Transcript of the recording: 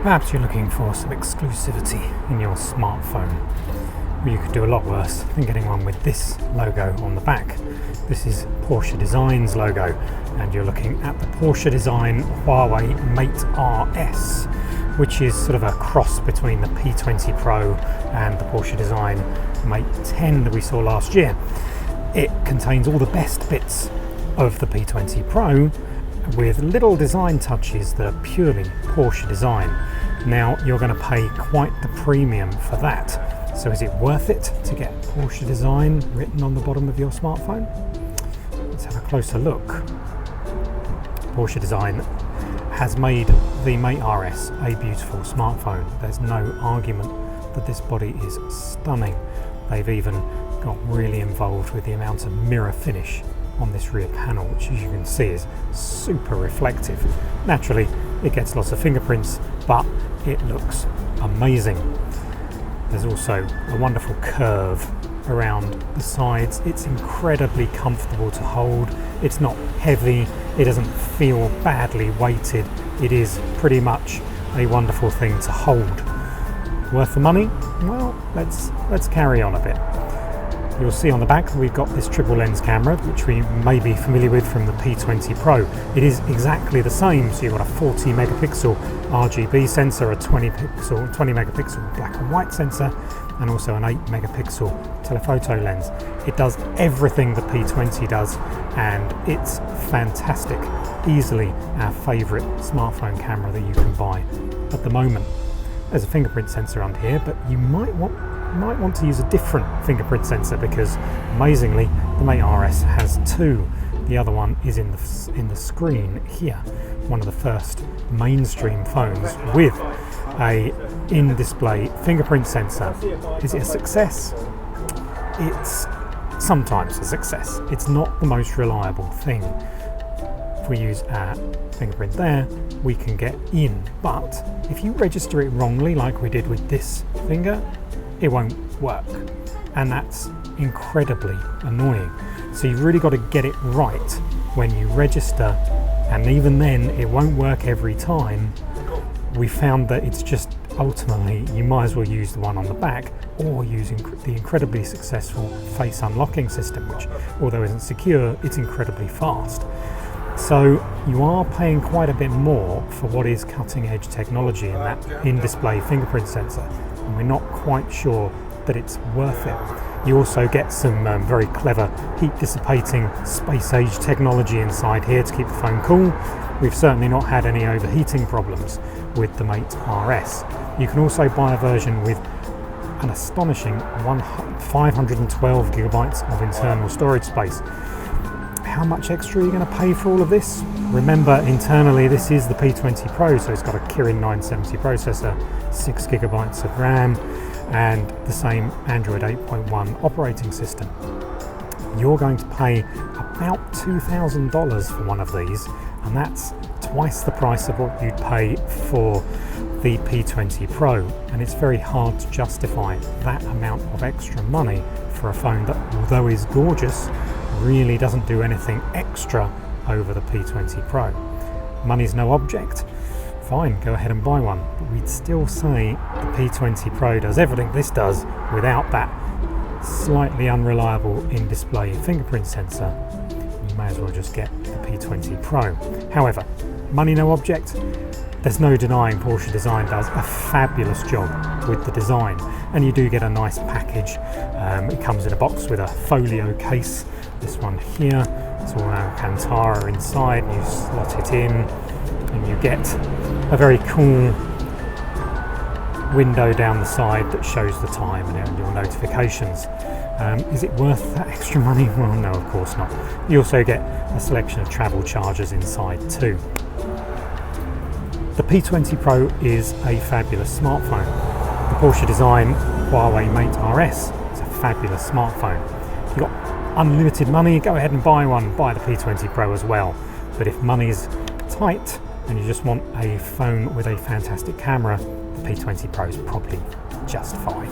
Perhaps you're looking for some exclusivity in your smartphone. Well, you could do a lot worse than getting one with this logo on the back. This is Porsche Design's logo, and you're looking at the Porsche Design Huawei Mate RS, which is sort of a cross between the P20 Pro and the Porsche Design Mate 10 that we saw last year. It contains all the best bits of the P20 Pro with little design touches that are purely Porsche Design. Now, you're going to pay quite the premium for that. So is it worth it to get Porsche Design written on the bottom of your smartphone? Let's have a closer look. Porsche Design has made the Mate RS a beautiful smartphone. There's no argument that this body is stunning. They've even got really involved with the amount of mirror finish on this rear panel, which, as you can see, is super reflective. Naturally, it gets lots of fingerprints, but it looks amazing. There's also a wonderful curve around the sides. It's incredibly comfortable to hold. It's not heavy. It doesn't feel badly weighted. It is pretty much a wonderful thing to hold. Worth the money? Well, let's carry on a bit. You'll see on the back we've got this triple lens camera, which we may be familiar with from the P20 Pro. It is exactly the same, so you've got a 40 megapixel RGB sensor, a 20 megapixel black and white sensor, and also an 8 megapixel telephoto lens. It does everything the P20 does, and it's fantastic. Easily our favourite smartphone camera that you can buy at the moment. There's a fingerprint sensor under here, but you might want to use a different fingerprint sensor, because amazingly the Mate RS has two. The other one is in the screen here. One of the first mainstream phones with a in-display fingerprint sensor. Is it a success? It's sometimes a success. It's not the most reliable thing. If we use our fingerprint there, we can get in, but if you register it wrongly, like we did with this finger, it won't work, and that's incredibly annoying. So you've really got to get it right when you register, and even then it won't work every time. We found that it's just ultimately you might as well use the one on the back, or using the incredibly successful face unlocking system, which, although isn't secure, it's incredibly fast. So you are paying quite a bit more for what is cutting edge technology in that in-display fingerprint sensor, and we're not quite sure that it's worth it. You also get some very clever heat dissipating space age technology inside here to keep the phone cool. We've certainly not had any overheating problems with the Mate RS. You can also buy a version with an astonishing 512 gigabytes of internal storage space. How much extra are you going to pay for all of this? Remember, internally this is the P20 Pro, so it's got a Kirin 970 processor, 6 gigabytes of RAM, and the same Android 8.1 operating system. You're going to pay about $2,000 for one of these, and that's twice the price of what you'd pay for the P20 Pro, and it's very hard to justify that amount of extra money for a phone that, although is gorgeous, really doesn't do anything extra over the P20 Pro. Money's no object. Fine, go ahead and buy one. But we'd still say the P20 Pro does everything this does without that slightly unreliable in-display fingerprint sensor. You may as well just get the P20 Pro. However, money no object. There's no denying Porsche Design does a fabulous job with the design, and you do get a nice package. It comes in a box with a folio case. This one here, it's all Alcantara inside, and you slot it in, and you get a very cool window down the side that shows the time and your notifications. Is it worth that extra money? Well, no, of course not. You also get a selection of travel chargers inside too. The P20 Pro is a fabulous smartphone. The Porsche Design Huawei Mate RS is a fabulous smartphone. You've got unlimited money, go ahead and buy one, buy the P20 Pro as well. But if money's tight and you just want a phone with a fantastic camera, the P20 Pro is probably just fine.